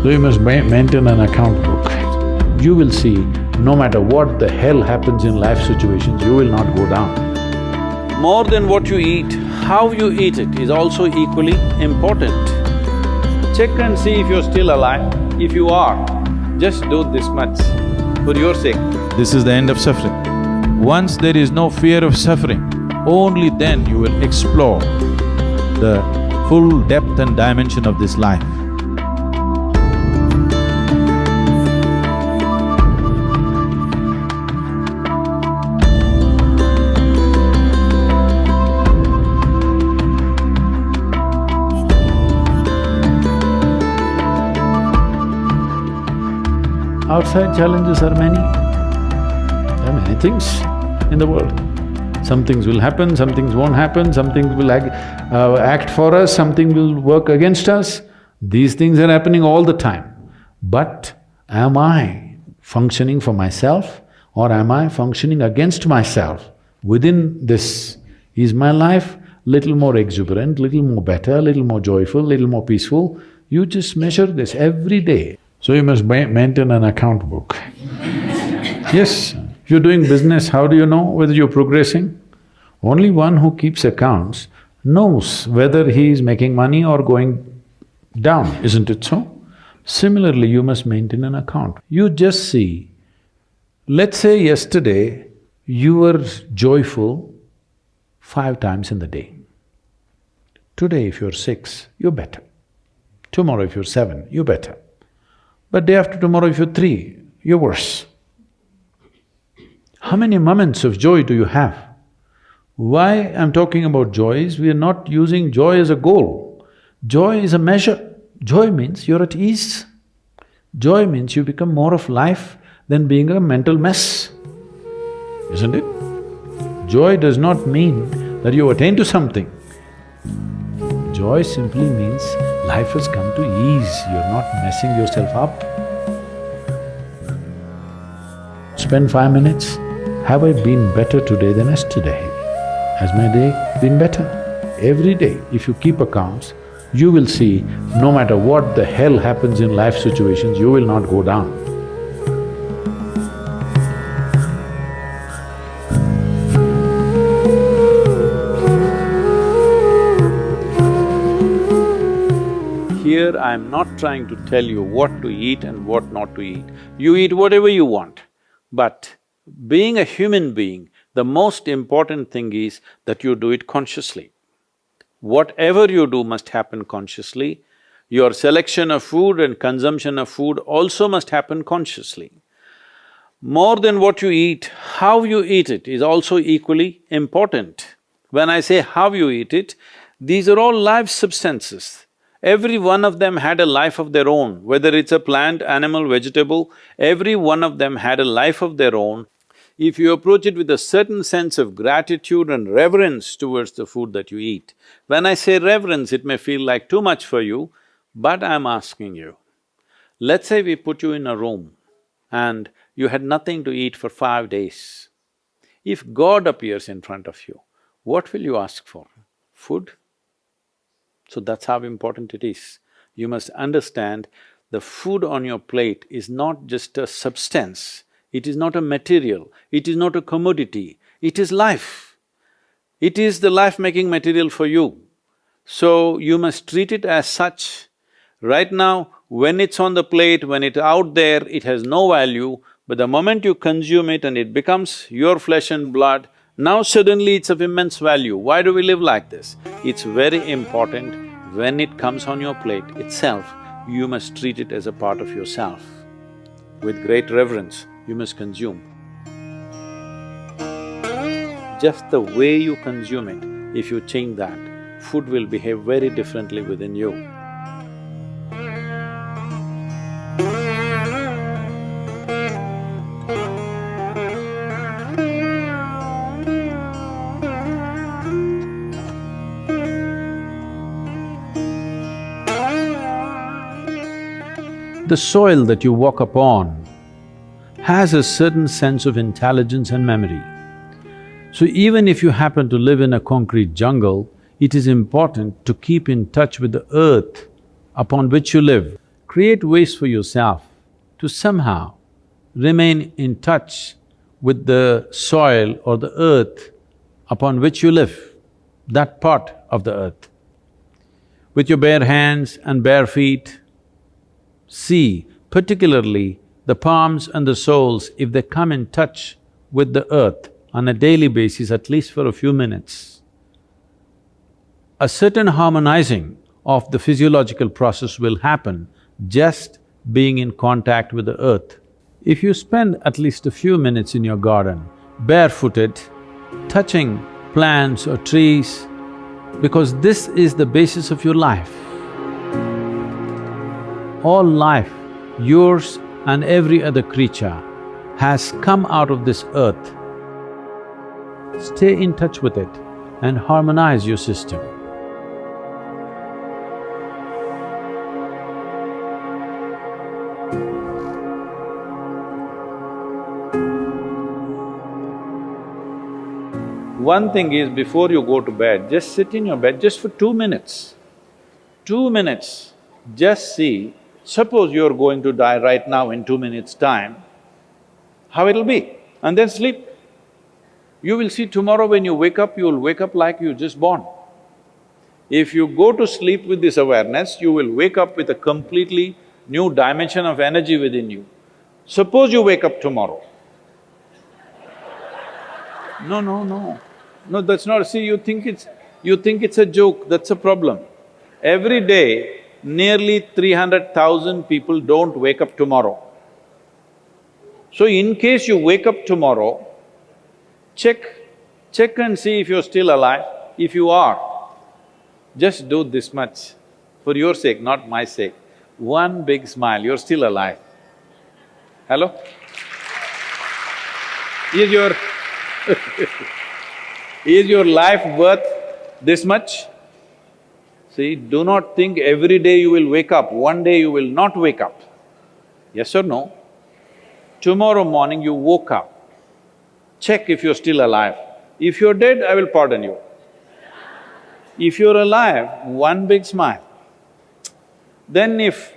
So you must maintain an account book. You will see, no matter what the hell happens in life situations, you will not go down. More than what you eat, how you eat it is also equally important. Check and see if you're still alive. If you are, just do this much for your sake. This is the end of suffering. Once there is no fear of suffering, only then you will explore the full depth and dimension of this life. Outside challenges are many. There are many things in the world. Some things will happen, some things won't happen, some things will act for us, something will work against us. These things are happening all the time. But am I functioning for myself or am I functioning against myself? Within this, is my life little more exuberant, little more better, little more joyful, little more peaceful? You just measure this every day. So you must maintain an account book. Yes, if you're doing business, how do you know whether you're progressing? Only one who keeps accounts knows whether he is making money or going down, isn't it so? Similarly, you must maintain an account. You just see, let's say yesterday you were joyful 5 times in the day. Today if you're 6, you're better. Tomorrow if you're 7, you're better. But day after tomorrow if you're 3, you're worse. How many moments of joy do you have? Why I'm talking about joy is we are not using joy as a goal. Joy is a measure. Joy means you're at ease. Joy means you become more of life than being a mental mess, isn't it? Joy does not mean that you attain to something. Joy simply means life has come to ease, you're not messing yourself up. Spend 5 minutes, have I been better today than yesterday? Has my day been better? Every day, if you keep accounts, you will see, no matter what the hell happens in life situations, you will not go down. Here I'm not trying to tell you what to eat and what not to eat. You eat whatever you want. But being a human being, the most important thing is that you do it consciously. Whatever you do must happen consciously. Your selection of food and consumption of food also must happen consciously. More than what you eat, how you eat it is also equally important. When I say how you eat it, these are all live substances. Every one of them had a life of their own, whether it's a plant, animal, vegetable, every one of them had a life of their own. If you approach it with a certain sense of gratitude and reverence towards the food that you eat, when I say reverence, it may feel like too much for you, but I'm asking you, let's say we put you in a room and you had nothing to eat for 5 days. If God appears in front of you, what will you ask for? Food? So that's how important it is. You must understand the food on your plate is not just a substance, it is not a material, it is not a commodity, it is life. It is the life-making material for you. So you must treat it as such. Right now, when it's on the plate, when it's out there, it has no value, but the moment you consume it and it becomes your flesh and blood, now suddenly it's of immense value. Why do we live like this? It's very important, when it comes on your plate itself, you must treat it as a part of yourself. With great reverence, you must consume. Just the way you consume it, if you change that, food will behave very differently within you. The soil that you walk upon has a certain sense of intelligence and memory. So even if you happen to live in a concrete jungle, it is important to keep in touch with the earth upon which you live. create ways for yourself to somehow remain in touch with the soil or the earth upon which you live, that part of the earth. With your bare hands and bare feet, see particularly the palms and the soles, if they come in touch with the earth on a daily basis, at least for a few minutes, a certain harmonizing of the physiological process will happen just being in contact with the earth. If you spend at least a few minutes in your garden, barefooted, touching plants or trees, because this is the basis of your life. All life, yours and every other creature, has come out of this earth. Stay in touch with it and harmonize your system. One thing is, before you go to bed, just sit in your bed just for 2 minutes. 2 minutes, just see, suppose you're going to die right now in 2 minutes' time, how it'll be, and then sleep. You will see tomorrow when you wake up, you'll wake up like you just born. If you go to sleep with this awareness, you will wake up with a completely new dimension of energy within you. Suppose you wake up tomorrow. No, that's not… See, you think it's a joke, that's a problem. Every day, nearly 300,000 people don't wake up tomorrow. So in case you wake up tomorrow, check and see if you're still alive. If you are, just do this much, for your sake, not my sake. One big smile, you're still alive. Hello? Is your life worth this much? See, do not think every day you will wake up, one day you will not wake up. Yes or no? Tomorrow morning you woke up, check if you're still alive. If you're dead, I will pardon you. If you're alive, one big smile. Then if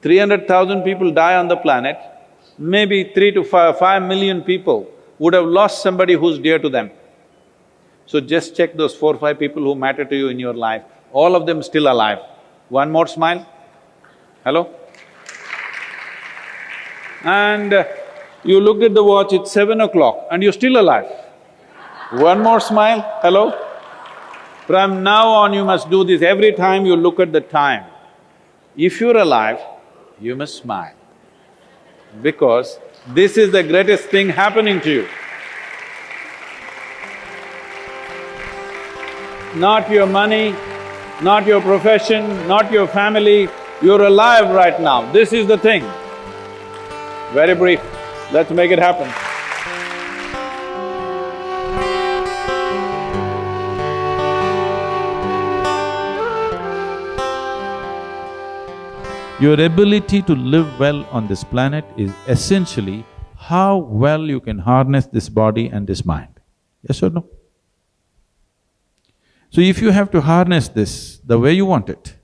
300,000 people die on the planet, maybe 3 to 5 million people would have lost somebody who's dear to them. So just check those 4 or 5 people who matter to you in your life, all of them still alive. One more smile. Hello? And you looked at the watch, it's 7 o'clock and you're still alive. One more smile. Hello? From now on you must do this every time you look at the time. If you're alive, you must smile, because this is the greatest thing happening to you. Not your money, not your profession, not your family, you're alive right now, this is the thing. Very brief, let's make it happen. Your ability to live well on this planet is essentially how well you can harness this body and this mind. Yes or no? So if you have to harness this the way you want it,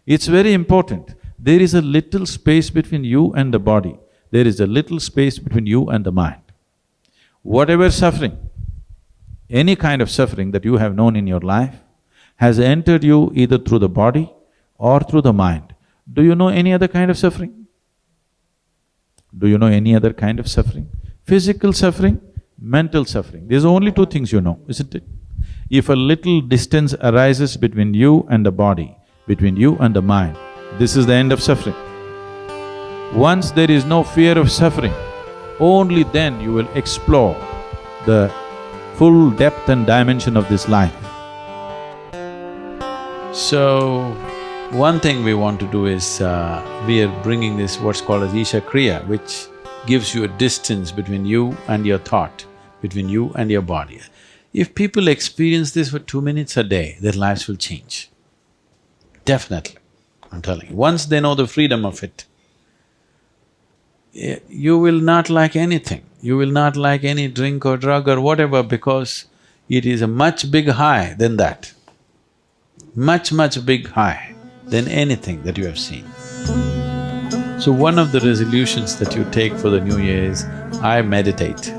it's very important. There is a little space between you and the body. There is a little space between you and the mind. Whatever suffering, any kind of suffering that you have known in your life has entered you either through the body or through the mind. Do you know any other kind of suffering? Do you know any other kind of suffering? Physical suffering, mental suffering. These are only 2 things you know, isn't it? If a little distance arises between you and the body, between you and the mind, this is the end of suffering. Once there is no fear of suffering, only then you will explore the full depth and dimension of this life. So, one thing we want to do is, we are bringing this what's called as Isha Kriya, which gives you a distance between you and your thought, between you and your body. If people experience this for 2 minutes a day, their lives will change. Definitely, I'm telling you. Once they know the freedom of it, you will not like anything. You will not like any drink or drug or whatever, because it is a much big high than that. Much big high than anything that you have seen. So one of the resolutions that you take for the new year is, I meditate.